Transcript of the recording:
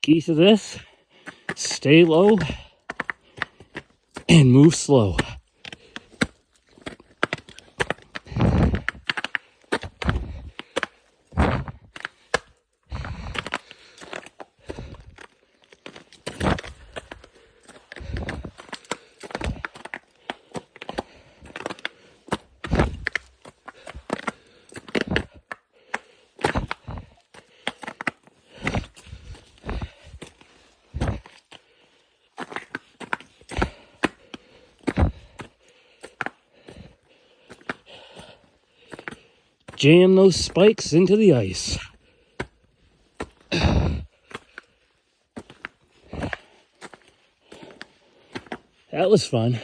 Key to this, stay low and move slow. Jam those spikes into the ice. That was fun.